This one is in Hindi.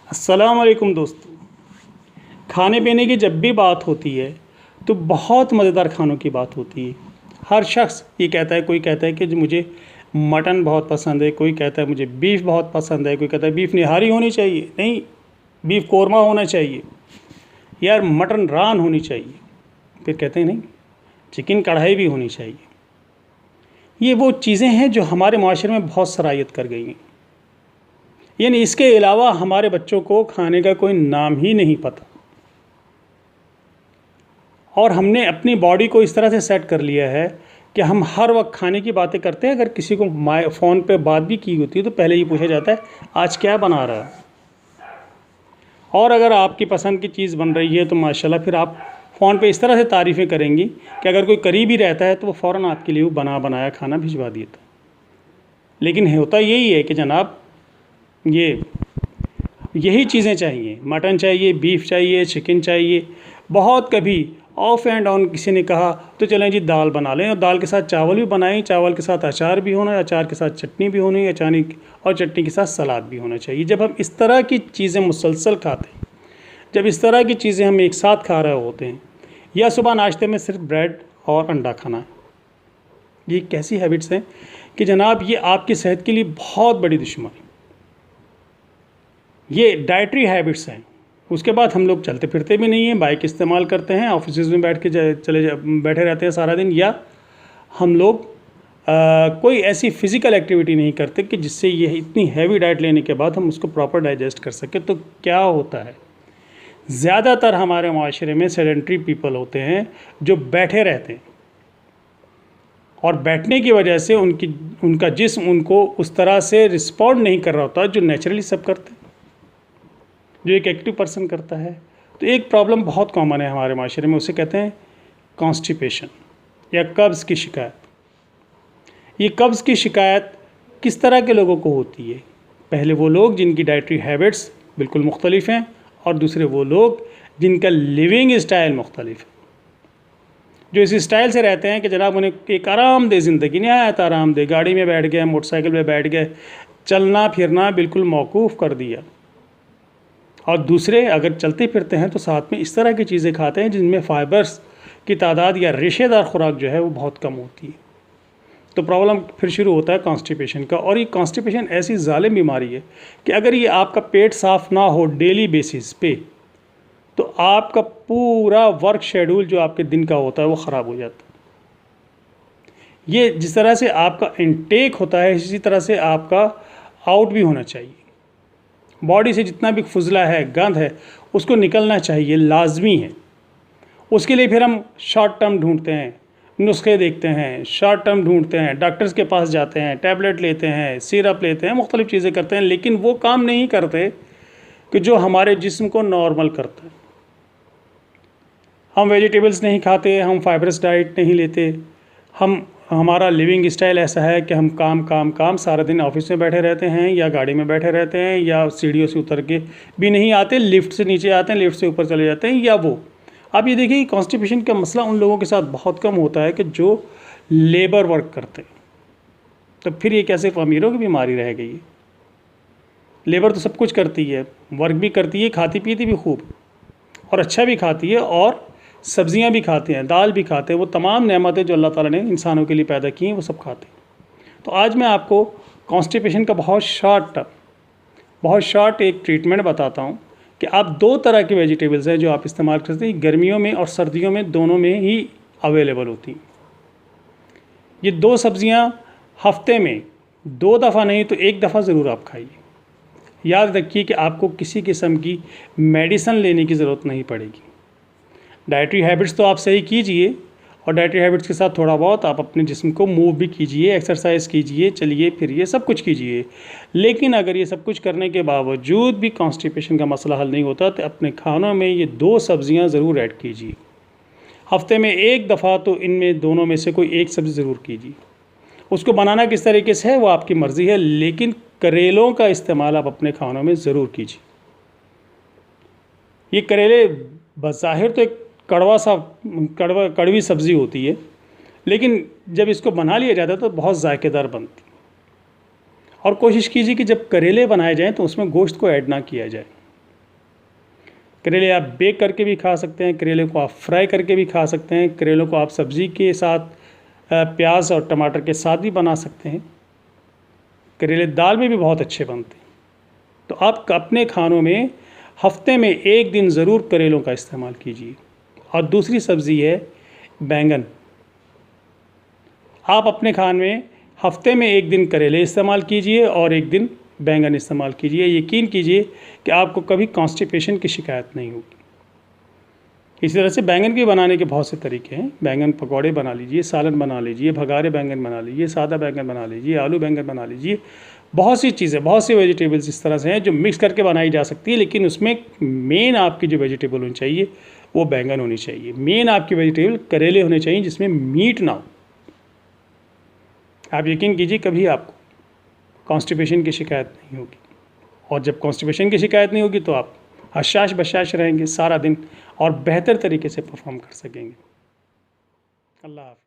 अस्सलाम वालेकुम दोस्तों। खाने पीने की जब भी बात होती है तो बहुत मज़ेदार खानों की बात होती है। हर शख्स ये कहता है, कोई कहता है कि जो मुझे मटन बहुत पसंद है, कोई कहता है मुझे बीफ बहुत पसंद है, कोई कहता है बीफ निहारी होनी चाहिए, नहीं बीफ कोरमा होना चाहिए, यार मटन रान होनी चाहिए, फिर कहते हैं नहीं चिकन कढ़ाई भी होनी चाहिए। ये वो चीज़ें हैं जो हमारे माशरे में बहुत सरायत कर गई हैं। यानी इसके अलावा हमारे बच्चों को खाने का कोई नाम ही नहीं पता, और हमने अपनी बॉडी को इस तरह से सेट कर लिया है कि हम हर वक्त खाने की बातें करते हैं। अगर किसी को फ़ोन पे बात भी की होती है तो पहले ये पूछा जाता है आज क्या बना रहा है, और अगर आपकी पसंद की चीज़ बन रही है तो माशाल्लाह फिर आप फ़ोन पे इस तरह से तारीफ़ें करेंगी कि अगर कोई करीबी रहता है तो वो फ़ौरन आपके लिए वो बना बनाया खाना भिजवा देता। लेकिन होता यही है कि जनाब यही चीज़ें चाहिए, मटन चाहिए, बीफ चाहिए, चिकन चाहिए। बहुत कभी ऑफ एंड ऑन किसी ने कहा तो चलें जी दाल बना लें, और दाल के साथ चावल भी बनाएं, चावल के साथ अचार भी होना, अचार के साथ चटनी भी होनी, और चटनी के साथ सलाद भी होना चाहिए। जब हम इस तरह की चीज़ें मुसलसल खाते हैं, जब इस तरह की चीज़ें हम एक साथ खा रहे होते हैं, या सुबह नाश्ते में सिर्फ ब्रेड और अंडा खाना, ये कैसी हैबिट्स हैं कि जनाब ये आपकी सेहत के लिए बहुत बड़ी दुश्मन है। ये डाइटरी हैबिट्स हैं। उसके बाद हम लोग चलते फिरते भी नहीं हैं, बाइक इस्तेमाल करते हैं, ऑफिस में बैठ के बैठे रहते हैं सारा दिन, या हम लोग कोई ऐसी फ़िज़िकल एक्टिविटी नहीं करते कि जिससे ये इतनी हैवी डाइट लेने के बाद हम उसको प्रॉपर डाइजेस्ट कर सकें। तो क्या होता है, ज़्यादातर हमारे माशरे में सेडेंट्री पीपल होते हैं जो बैठे रहते हैं, और बैठने की वजह से उनका जिस्म उनको उस तरह से रिस्पॉन्ड नहीं कर रहा होता जो नेचुरली सब करते हैं, जो एक एक्टिव पर्सन करता है। तो एक प्रॉब्लम बहुत कॉमन है हमारे माशरे में, उसे कहते हैं कॉन्स्टिपेशन या कब्ज़ की शिकायत। ये कब्ज़ की शिकायत किस तरह के लोगों को होती है? पहले वो लोग जिनकी डाइटरी हैबिट्स बिल्कुल मुख्तलिफ हैं, और दूसरे वो लोग जिनका लिविंग स्टाइल मुख्तलिफ है, जो इस स्टाइल से रहते हैं कि जनाब उन्हें एक आरामदेह ज़िंदगी, नहायत आरामदेह, गाड़ी में बैठ गए, मोटरसाइकिल में बैठ गए, चलना फिरना बिल्कुल मौकूफ़ कर दिया। और दूसरे अगर चलते फिरते हैं तो साथ में इस तरह की चीज़ें खाते हैं जिनमें फ़ाइबर्स की तादाद या रेशेदार खुराक जो है वो बहुत कम होती है। तो प्रॉब्लम फिर शुरू होता है कॉन्स्टिपेशन का। और ये कॉन्स्टिपेशन ऐसी ज़ालिम बीमारी है कि अगर ये आपका पेट साफ़ ना हो डेली बेसिस पे, तो आपका पूरा वर्क शेड्यूल जो आपके दिन का होता है वो ख़राब हो जाता है। ये जिस तरह से आपका इनटेक होता है इसी तरह से आपका आउट भी होना चाहिए। बॉडी से जितना भी फुजला है, गंद है, उसको निकलना चाहिए, लाजमी है। उसके लिए फिर हम शॉर्ट टर्म ढूंढते हैं, नुस्खे देखते हैं, शॉर्ट टर्म ढूंढते हैं, डॉक्टर्स के पास जाते हैं, टैबलेट लेते हैं, सिरप लेते हैं, मुख्तलिफ़ चीज़ें करते हैं, लेकिन वो काम नहीं करते कि जो हमारे जिस्म को नॉर्मल करता है। हम वेजिटेबल्स नहीं खाते, हम फाइबरस डाइट नहीं लेते, हमारा लिविंग स्टाइल ऐसा है कि हम काम सारा दिन ऑफिस में बैठे रहते हैं, या गाड़ी में बैठे रहते हैं, या सीढ़ियों से उतर के भी नहीं आते, लिफ्ट से नीचे आते हैं, लिफ्ट से ऊपर चले जाते हैं, या वो आप ये देखिए कॉन्स्टिपेशन का मसला उन लोगों के साथ बहुत कम होता है कि जो लेबर वर्क करते हैं। तो फिर ये कैसे अमीरों की बीमारी रह गई है? लेबर तो सब कुछ करती है, वर्क भी करती है, खाती पीती भी खूब, और अच्छा भी खाती है, और सब्ज़ियाँ भी खाते हैं, दाल भी खाते हैं, वो तमाम नेमतें जो अल्लाह ताला ने इंसानों के लिए पैदा की हैं वो सब खाते हैं। तो आज मैं आपको कॉन्स्टिपेशन का बहुत शॉर्ट एक ट्रीटमेंट बताता हूँ कि आप दो तरह की वेजिटेबल्स हैं जो आप इस्तेमाल कर सकते हैं, गर्मियों में और सर्दियों में दोनों में ही अवेलेबल होती हैं। ये दो सब्ज़ियाँ हफ्ते में 2 दफ़ा नहीं तो 1 दफ़ा ज़रूर आप खाइए। याद रखिए कि आपको किसी किस्म की मेडिसिन लेने की ज़रूरत नहीं पड़ेगी। डाइटरी हैबिट्स तो आप सही कीजिए, और डाइटरी हैबिट्स के साथ थोड़ा बहुत आप अपने जिस्म को मूव भी कीजिए, एक्सरसाइज कीजिए, चलिए फिरिए, सब कुछ कीजिए। लेकिन अगर ये सब कुछ करने के बावजूद भी कॉन्स्टिपेशन का मसला हल नहीं होता तो अपने खानों में ये 2 सब्ज़ियाँ ज़रूर ऐड कीजिए। हफ्ते में 1 दफ़ा तो इनमें दोनों में से कोई एक सब्ज़ी ज़रूर कीजिए। उसको बनाना किस तरीके से है वो आपकी मर्ज़ी है, लेकिन करेलों का इस्तेमाल आप अपने खानों में ज़रूर कीजिए। ये करेले बज़ाहिर तो एक कड़वी सब्ज़ी होती है, लेकिन जब इसको बना लिया जाता है तो बहुत जायकेदार बनती है। और कोशिश कीजिए कि जब करेले बनाए जाएं तो उसमें गोश्त को ऐड ना किया जाए। करेले आप बेक करके भी खा सकते हैं, करेले को आप फ्राई करके भी खा सकते हैं, करेलों को आप सब्ज़ी के साथ प्याज और टमाटर के साथ भी बना सकते हैं। करेले दाल में भी बहुत अच्छे बनते हैं। तो आप अपने खानों में हफ्ते में एक दिन ज़रूर करेलों का इस्तेमाल कीजिए। और दूसरी सब्ज़ी है बैंगन। आप अपने खाने में हफ्ते में एक दिन करेले इस्तेमाल कीजिए और एक दिन बैंगन इस्तेमाल कीजिए। यकीन कीजिए कि आपको कभी कॉन्स्टिपेशन की शिकायत नहीं होगी। इसी तरह से बैंगन के बनाने के बहुत से तरीके हैं। बैंगन पकौड़े बना लीजिए, सालन बना लीजिए, भगारे बैंगन बना लीजिए, सादा बैंगन बना लीजिए, आलू बैंगन बना लीजिए। बहुत सी चीज़ें, बहुत सी वेजिटेबल्स इस तरह से हैं जो मिक्स करके बनाई जा सकती है, लेकिन उसमें मेन आपकी जो वेजिटेबल होनी चाहिए वो बैंगन होनी चाहिए। मेन आपकी वेजिटेबल करेले होने चाहिए जिसमें मीट ना हो। आप यकीन कीजिए कभी आपको कॉन्स्टिपेशन की शिकायत नहीं होगी। और जब कॉन्स्टिपेशन की शिकायत नहीं होगी तो आप हशाश बशाश रहेंगे सारा दिन और बेहतर तरीके से परफॉर्म कर सकेंगे। अल्लाह हाफ़िज़।